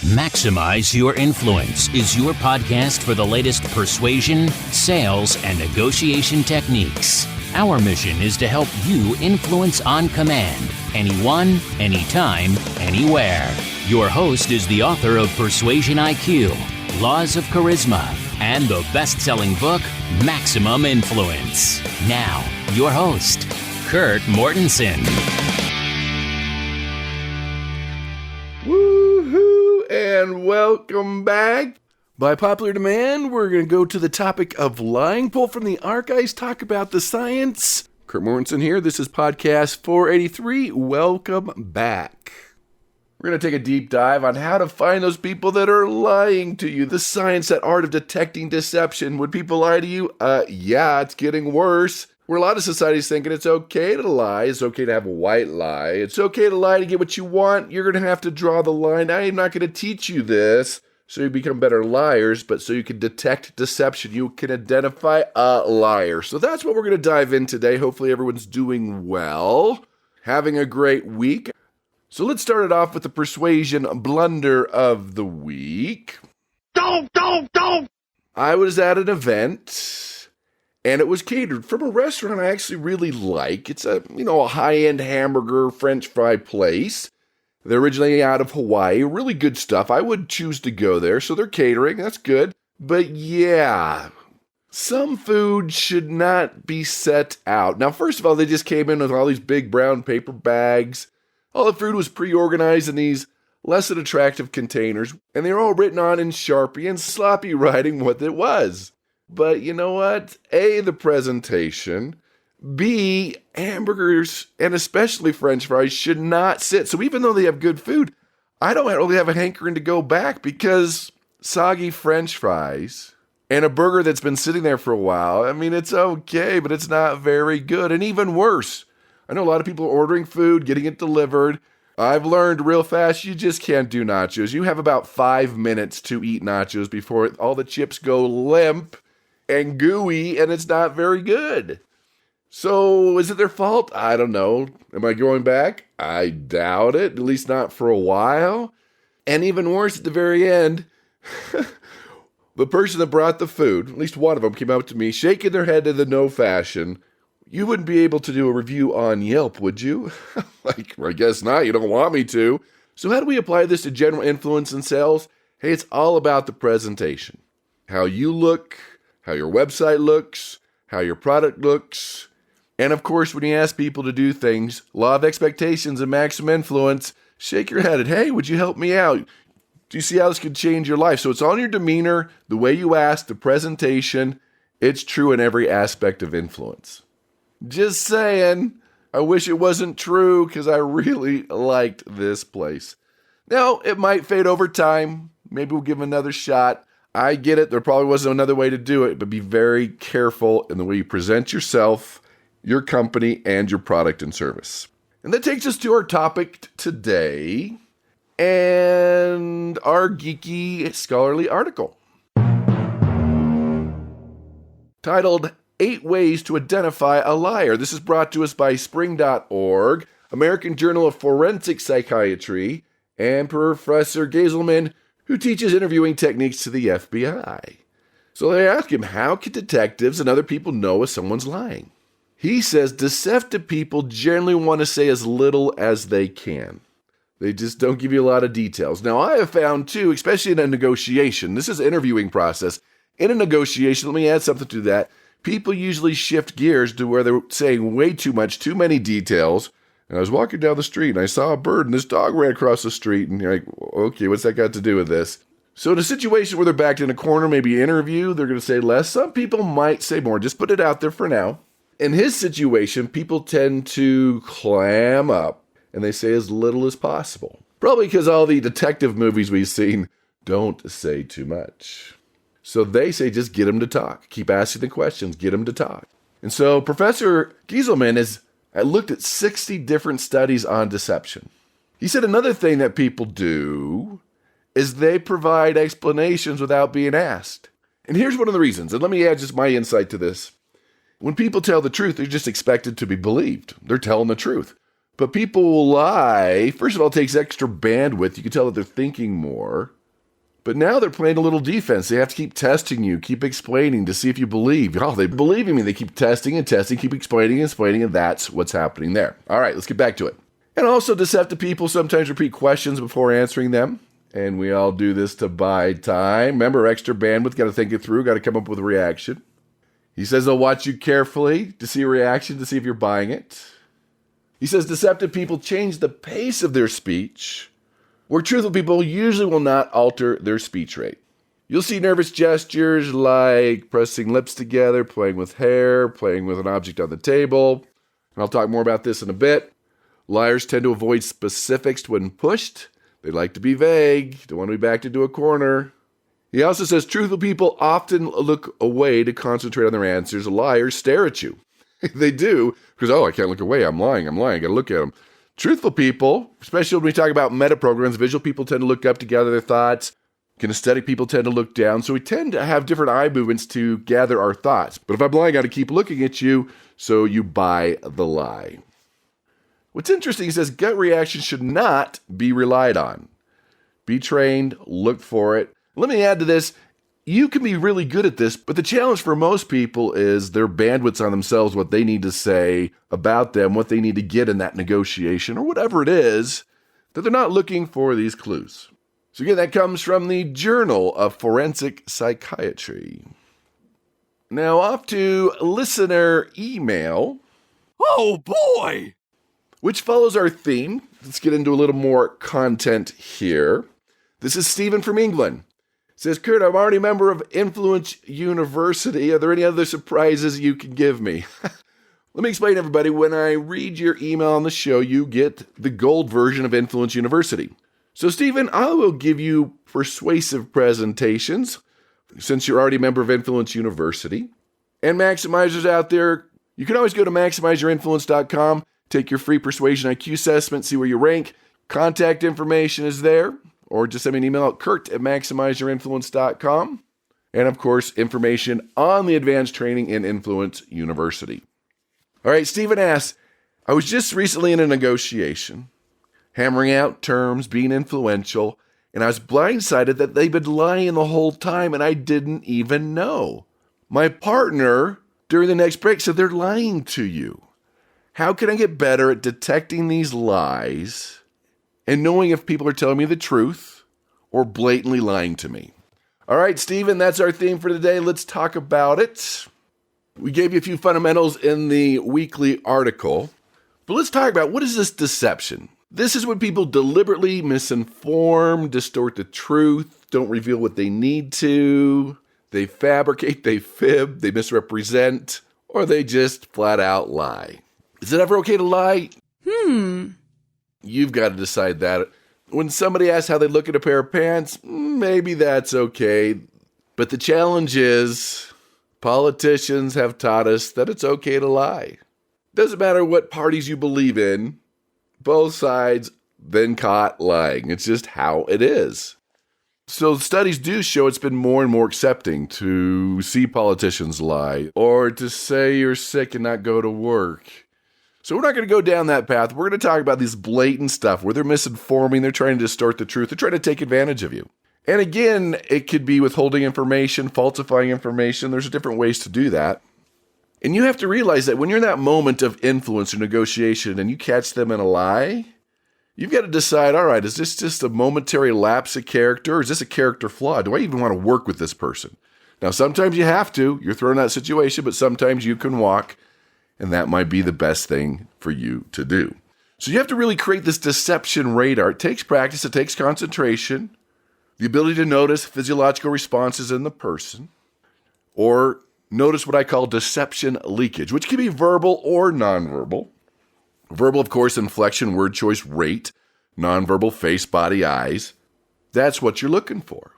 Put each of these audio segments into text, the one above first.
Maximize Your Influence is your podcast for the latest persuasion, sales, and negotiation techniques. Our mission is to help you influence on command, anyone, anytime, anywhere. Your host is the author of Persuasion IQ, Laws of Charisma, and the best-selling book, Maximum Influence. Now, your host, Kurt Mortensen. And welcome back. By popular demand, we're going to go to the topic of lying. Pull from the archives, talk about the science. Kurt Mortensen here. This is podcast 483. Welcome back. We're going to take a deep dive on how to find those people that are lying to you. The science, that art of detecting deception. Would people lie to you? Yeah, it's getting worse. Where a lot of societies thinking it's okay to lie. It's okay to have a white lie. It's okay to lie to get what you want. You're going to have to draw the line. I am not going to teach you this so you become better liars, but so you can detect deception. You can identify a liar. So that's what we're going to dive in today. Hopefully everyone's doing well, having a great week. So let's start it off with the persuasion blunder of the week. Don't! I was at an event, and it was catered from a restaurant I actually really like. It's a high-end hamburger, French fry place. They're originally out of Hawaii. Really good stuff. I would choose to go there. So they're catering. That's good. But yeah, some food should not be set out. Now, first of all, they just came in with all these big brown paper bags. All the food was pre-organized in these less than attractive containers. And they were all written on in Sharpie and sloppy writing what it was. But you know what? A, the presentation. B, hamburgers, and especially French fries, should not sit. So even though they have good food, I don't really have a hankering to go back because soggy French fries and a burger that's been sitting there for a while, I mean, it's okay, but it's not very good. And even worse, I know a lot of people are ordering food, getting it delivered. I've learned real fast, you just can't do nachos. You have about 5 minutes to eat nachos before all the chips go limp and gooey, and it's not very good. So, is it their fault? I don't know. Am I going back? I doubt it, at least not for a while. And even worse, at the very end, the person that brought the food, at least one of them, came up to me, shaking their head in the no fashion. You wouldn't be able to do a review on Yelp, would you? I guess not. You don't want me to. So how do we apply this to general influence and sales? Hey, it's all about the presentation. How you look, how your website looks, how your product looks. And of course, when you ask people to do things, law of expectations and maximum influence, shake your head at, hey, would you help me out? Do you see how this could change your life? So it's on your demeanor, the way you ask, the presentation. It's true in every aspect of influence. Just saying, I wish it wasn't true because I really liked this place. Now, it might fade over time. Maybe we'll give them another shot. I get it. There probably wasn't another way to do it, but be very careful in the way you present yourself, your company, and your product and service. And that takes us to our topic today and our geeky scholarly article titled 8 Ways to Identify a Liar. This is brought to us by Spring.org, American Journal of Forensic Psychiatry, and Professor Geiselman, who teaches interviewing techniques to the FBI. So they ask him, how can detectives and other people know if someone's lying? He says deceptive people generally want to say as little as they can. They just don't give you a lot of details. Now, I have found too, especially in a negotiation, this is an interviewing process. In a negotiation, let me add something to that. People usually shift gears to where they're saying way too much, too many details. And I was walking down the street and I saw a bird and this dog ran across the street. And you're like, okay, what's that got to do with this? So in a situation where they're backed in a corner, maybe interview, they're going to say less. Some people might say more. Just put it out there for now. In his situation, people tend to clam up and they say as little as possible. Probably because all the detective movies we've seen don't say too much. So they say just get them to talk. Keep asking the questions, get them to talk. And so Professor Geiselman has looked at 60 different studies on deception. He said another thing that people do is they provide explanations without being asked. And here's one of the reasons, and let me add just my insight to this. When people tell the truth, they're just expected to be believed. They're telling the truth. But people will lie. First of all, it takes extra bandwidth. You can tell that they're thinking more. But now they're playing a little defense. They have to keep testing you, keep explaining to see if you believe. Oh, they believe in me. They keep testing and testing, keep explaining and explaining, and that's what's happening there. All right, let's get back to it. And also, deceptive people sometimes repeat questions before answering them. And we all do this to buy time. Remember, extra bandwidth, got to think it through, got to come up with a reaction. He says they'll watch you carefully to see a reaction, to see if you're buying it. He says deceptive people change the pace of their speech, where truthful people usually will not alter their speech rate. You'll see nervous gestures like pressing lips together, playing with hair, playing with an object on the table. And I'll talk more about this in a bit. Liars tend to avoid specifics when pushed. They like to be vague, don't want to be backed into a corner. He also says truthful people often look away to concentrate on their answers. Liars stare at you. They do, because, I can't look away. I'm lying. I got to look at them. Truthful people, especially when we talk about meta programs, visual people tend to look up to gather their thoughts. Kinesthetic people tend to look down. So we tend to have different eye movements to gather our thoughts. But if I'm lying, I got to keep looking at you, so you buy the lie. What's interesting, he says gut reaction should not be relied on. Be trained, look for it. Let me add to this. You can be really good at this, but the challenge for most people is their bandwidths on themselves, what they need to say about them, what they need to get in that negotiation, or whatever it is, that they're not looking for these clues. So again, that comes from the Journal of Forensic Psychiatry. Now off to listener email. Oh boy! Which follows our theme. Let's get into a little more content here. This is Stephen from England. Says, Kurt, I'm already a member of Influence University. Are there any other surprises you can give me? Let me explain, everybody. When I read your email on the show, you get the gold version of Influence University. So, Stephen, I will give you persuasive presentations since you're already a member of Influence University. And maximizers out there, you can always go to maximizeyourinfluence.com, take your free persuasion IQ assessment, see where you rank. Contact information is there. Or just send me an email at kurt@maximizeyourinfluence.com. And of course, information on the advanced training in Influence University. All right, Stephen asks, I was just recently in a negotiation, hammering out terms, being influential, and I was blindsided that they've been lying the whole time and I didn't even know. My partner, during the next break, said they're lying to you. How can I get better at detecting these lies and knowing if people are telling me the truth or blatantly lying to me? All right, Stephen, that's our theme for today. Let's talk about it. We gave you a few fundamentals in the weekly article, but let's talk about what is this deception? This is when people deliberately misinform, distort the truth, don't reveal what they need to, they fabricate, they fib, they misrepresent, or they just flat out lie. Is it ever okay to lie? You've got to decide that. When somebody asks how they look at a pair of pants, maybe that's okay. But the challenge is, politicians have taught us that it's okay to lie. Doesn't matter what parties you believe in, both sides been caught lying. It's just how it is. So studies do show it's been more and more accepting to see politicians lie or to say you're sick and not go to work. So we're not going to go down that path. We're going to talk about this blatant stuff where they're misinforming, they're trying to distort the truth, they're trying to take advantage of you. And again, it could be withholding information, falsifying information. There's different ways to do that. And you have to realize that when you're in that moment of influence or negotiation and you catch them in a lie, you've got to decide, all right, is this just a momentary lapse of character or is this a character flaw? Do I even want to work with this person? Now, sometimes you have to. You're thrown in that situation, but sometimes you can walk. And that might be the best thing for you to do. So you have to really create this deception radar. It takes practice. It takes concentration. The ability to notice physiological responses in the person. Or notice what I call deception leakage, which can be verbal or nonverbal. Verbal, of course, inflection, word choice, rate. Nonverbal, face, body, eyes. That's what you're looking for.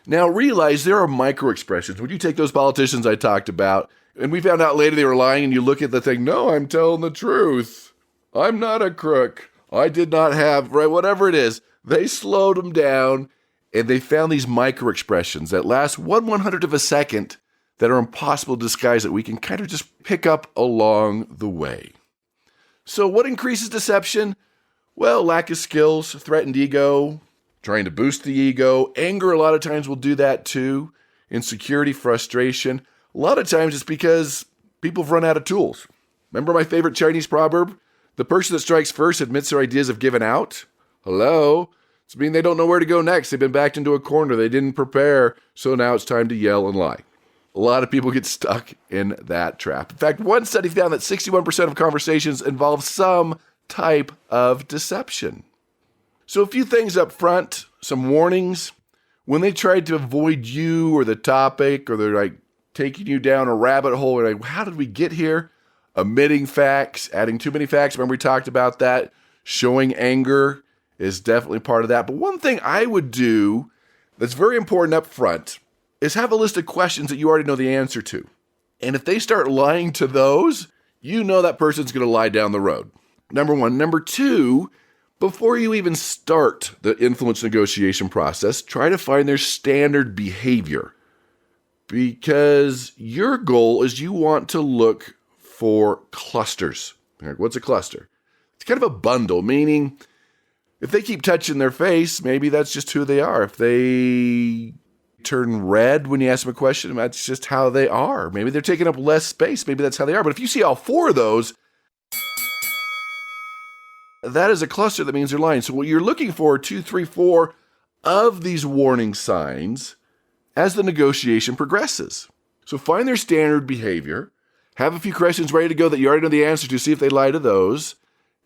Now realize there are micro expressions. When you take those politicians I talked about, and we found out later they were lying, and you look at the thing, no, I'm telling the truth. I'm not a crook. I did not have, right, whatever it is. They slowed them down, and they found these micro expressions that last 1/100th of a second that are impossible to disguise that we can kind of just pick up along the way. So what increases deception? Well, lack of skills, threatened ego, trying to boost the ego. Anger a lot of times will do that too. Insecurity, frustration. A lot of times it's because people have run out of tools. Remember my favorite Chinese proverb? The person that strikes first admits their ideas have given out. Hello? It's mean they don't know where to go next. They've been backed into a corner. They didn't prepare. So now it's time to yell and lie. A lot of people get stuck in that trap. In fact, one study found that 61% of conversations involve some type of deception. So a few things up front, some warnings. When they tried to avoid you or the topic, or they're like taking you down a rabbit hole, or like, how did we get here? Omitting facts, adding too many facts. Remember we talked about that. Showing anger is definitely part of that. But one thing I would do that's very important up front is have a list of questions that you already know the answer to. And if they start lying to those, you know that person's going to lie down the road. Number one. Number two, before you even start the influence negotiation process, try to find their standard behavior. Because your goal is you want to look for clusters. What's a cluster? It's kind of a bundle, meaning if they keep touching their face, maybe that's just who they are. If they turn red when you ask them a question, that's just how they are. Maybe they're taking up less space. Maybe that's how they are. But if you see all four of those, that is a cluster. That means they're lying. So what you're looking for, 2, 3, 4 of these warning signs as the negotiation progresses. So find their standard behavior, have a few questions ready to go that you already know the answer to, see if they lie to those,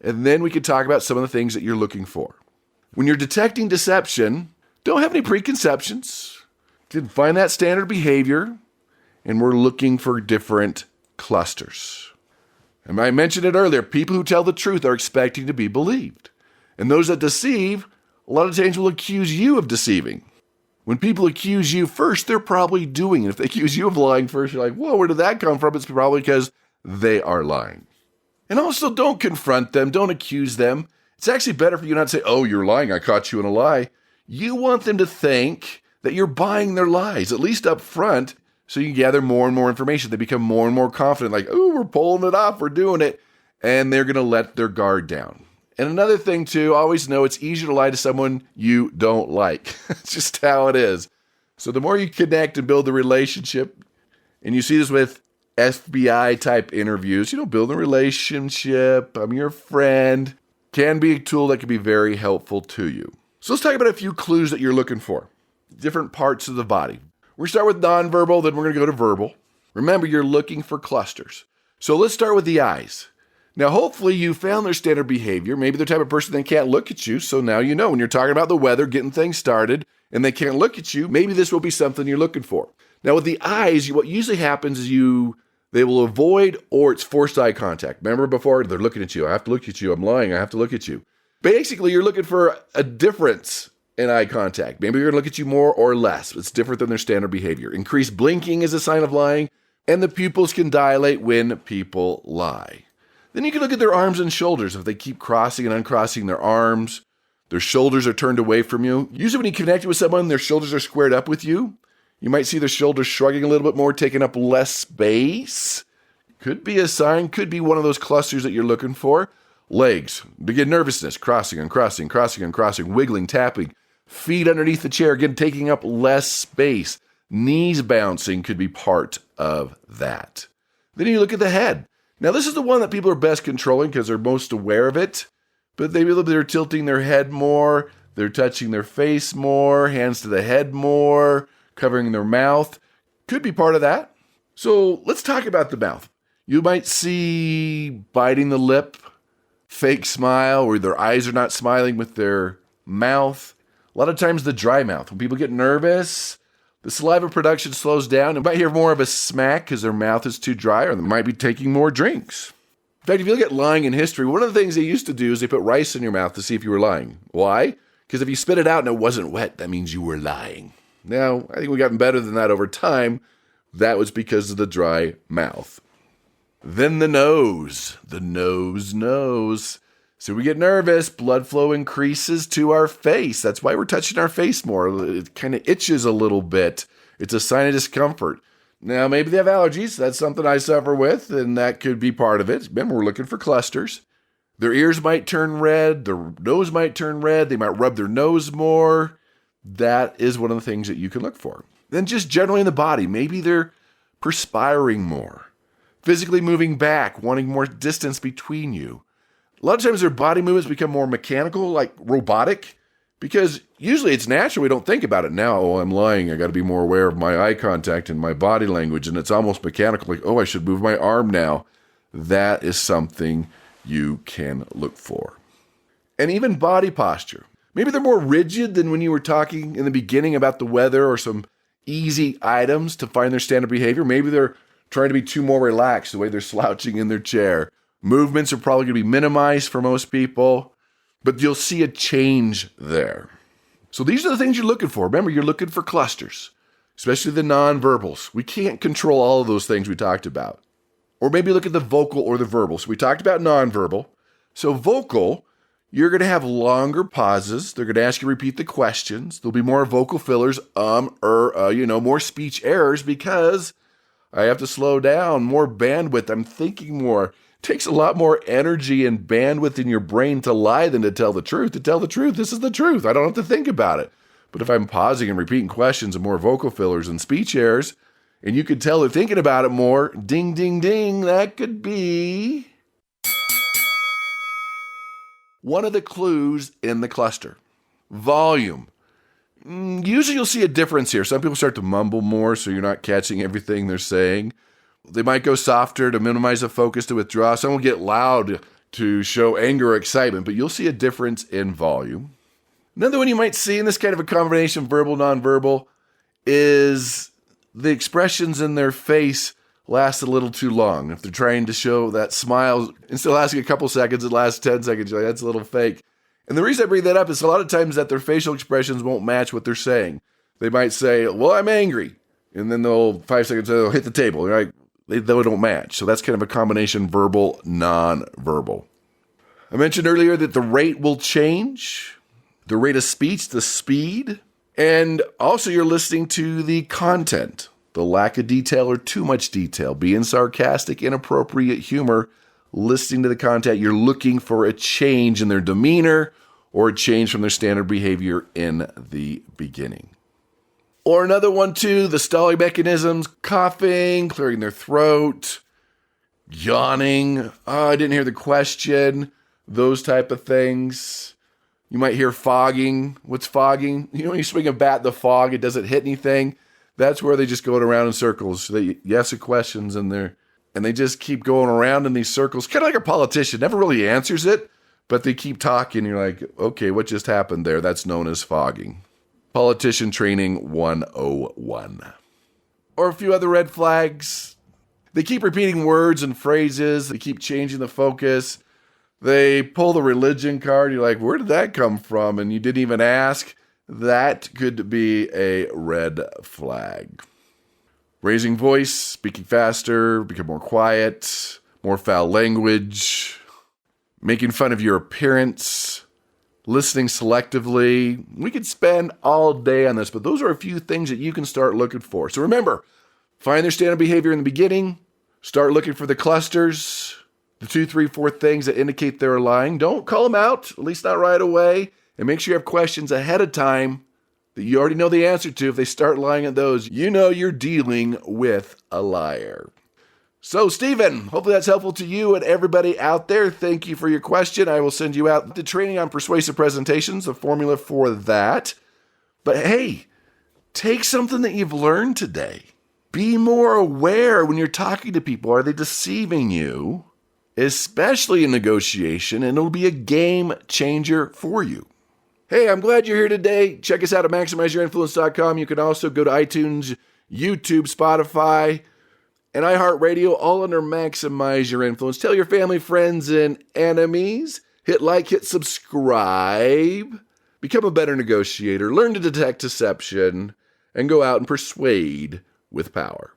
and then we can talk about some of the things that you're looking for. When you're detecting deception, don't have any preconceptions. Find that standard behavior, and we're looking for different clusters. And I mentioned it earlier, people who tell the truth are expecting to be believed. And those that deceive, a lot of times will accuse you of deceiving. When people accuse you first, they're probably doing it. If they accuse you of lying first, you're like, whoa, where did that come from? It's probably because they are lying. And also, don't confront them. Don't accuse them. It's actually better for you not to say, oh, you're lying. I caught you in a lie. You want them to think that you're buying their lies, at least up front, so you gather more and more information. They become more and more confident, like, oh, we're pulling it off. We're doing it. And they're going to let their guard down. And another thing, too, always know it's easier to lie to someone you don't like. It's just how it is. So the more you connect and build the relationship, and you see this with FBI-type interviews, build a relationship, I'm your friend, can be a tool that can be very helpful to you. So let's talk about a few clues that you're looking for. Different parts of the body. We're going to start with nonverbal, then we're going to go to verbal. Remember, you're looking for clusters. So let's start with the eyes. Now, hopefully you found their standard behavior. Maybe they're the type of person that can't look at you. So now you know when you're talking about the weather, getting things started, and they can't look at you, maybe this will be something you're looking for. Now, with the eyes, what usually happens is they will avoid, or it's forced eye contact. Remember before, they're looking at you. I have to look at you. I'm lying. I have to look at you. Basically, you're looking for a difference in eye contact. Maybe they're going to look at you more or less. It's different than their standard behavior. Increased blinking is a sign of lying, and the pupils can dilate when people lie. Then you can look at their arms and shoulders. If they keep crossing and uncrossing their arms, their shoulders are turned away from you. Usually when you connect with someone, their shoulders are squared up with you. You might see their shoulders shrugging a little bit more, taking up less space. Could be a sign, could be one of those clusters that you're looking for. Legs, begin nervousness, crossing, uncrossing, crossing, uncrossing, wiggling, tapping. Feet underneath the chair, again, taking up less space. Knees bouncing could be part of that. Then you look at the head. Now, this is the one that people are best controlling because they're most aware of it, but they're tilting their head more, they're touching their face more, hands to the head more, covering their mouth. Could be part of that. So let's talk about the mouth. You might see biting the lip, fake smile, or their eyes are not smiling with their mouth. A lot of times the dry mouth. When people get nervous, the saliva production slows down. You might hear more of a smack because their mouth is too dry, or they might be taking more drinks. In fact, if you look at lying in history, one of the things they used to do is they put rice in your mouth to see if you were lying. Why? Because if you spit it out and it wasn't wet, that means you were lying. Now, I think we've gotten better than that over time. That was because of the dry mouth. Then the nose. The nose. So we get nervous, blood flow increases to our face. That's why we're touching our face more. It kind of itches a little bit. It's a sign of discomfort. Now, maybe they have allergies. That's something I suffer with, and that could be part of it. Remember, we're looking for clusters. Their ears might turn red, their nose might turn red, they might rub their nose more. That is one of the things that you can look for. Then just generally in the body, maybe they're perspiring more, physically moving back, wanting more distance between you. A lot of times their body movements become more mechanical, like robotic, because usually it's natural. We don't think about it now. Oh, I'm lying. I got to be more aware of my eye contact and my body language. And it's almost mechanical, like, oh, I should move my arm now. That is something you can look for. And even body posture. Maybe they're more rigid than when you were talking in the beginning about the weather or some easy items to find their standard behavior. Maybe they're trying to be too more relaxed the way they're slouching in their chair. Movements are probably going to be minimized for most people, but you'll see a change there. So these are the things you're looking for. Remember, you're looking for clusters, especially the nonverbals. We can't control all of those things we talked about. Or maybe look at the vocal or the verbal. So we talked about nonverbal. So vocal, you're going to have longer pauses. They're going to ask you to repeat the questions. There'll be more vocal fillers, more speech errors because I have to slow down, more bandwidth. I'm thinking more. It takes a lot more energy and bandwidth in your brain to lie than to tell the truth. To tell the truth, this is the truth. I don't have to think about it. But if I'm pausing and repeating questions and more vocal fillers and speech errors, and you could tell they're thinking about it more, ding, ding, ding, that could be one of the clues in the cluster. Volume. Usually you'll see a difference here. Some people start to mumble more, so you're not catching everything they're saying. They might go softer to minimize the focus, to withdraw. Some will get loud to show anger or excitement, but you'll see a difference in volume. Another one you might see in this kind of a combination, verbal, nonverbal, is the expressions in their face last a little too long. If they're trying to show that smile, instead of lasting a couple seconds, it lasts 10 seconds. You're like, that's a little fake. And the reason I bring that up is a lot of times that their facial expressions won't match what they're saying. They might say, well, I'm angry. And then 5 seconds, they'll hit the table. They're like, they don't match. So that's kind of a combination verbal, non-verbal. I mentioned earlier that the rate will change. The rate of speech, the speed. And also you're listening to the content, the lack of detail or too much detail, being sarcastic, inappropriate humor, listening to the content. You're looking for a change in their demeanor or a change from their standard behavior in the beginning. Or another one too, the stalling mechanisms, coughing, clearing their throat, yawning. Oh, I didn't hear the question. Those type of things. You might hear fogging. What's fogging? You know, when you swing a bat in the fog, it doesn't hit anything. That's where they just go around in circles. You ask the questions and they just keep going around in these circles. Kind of like a politician. Never really answers it, but they keep talking. You're like, okay, what just happened there? That's known as fogging. Politician Training 101. Or a few other red flags. They keep repeating words and phrases. They keep changing the focus. They pull the religion card. You're like, where did that come from? And you didn't even ask. That could be a red flag. Raising voice, speaking faster, become more quiet, more foul language, making fun of your appearance, listening selectively. We could spend all day on this, but those are a few things that you can start looking for. So remember, find their standard behavior in the beginning. Start looking for the clusters, the 2, 3, 4 things that indicate they're lying. Don't call them out, at least not right away. And make sure you have questions ahead of time that you already know the answer to. If they start lying at those, you know you're dealing with a liar. So, Stephen, hopefully that's helpful to you and everybody out there. Thank you for your question. I will send you out the training on persuasive presentations, the formula for that. But hey, take something that you've learned today. Be more aware when you're talking to people. Are they deceiving you? Especially in negotiation, and it'll be a game changer for you. Hey, I'm glad you're here today. Check us out at MaximizeYourInfluence.com. You can also go to iTunes, YouTube, Spotify, and iHeartRadio, all under Maximize Your Influence. Tell your family, friends, and enemies. Hit like, hit subscribe. Become a better negotiator. Learn to detect deception, and go out and persuade with power.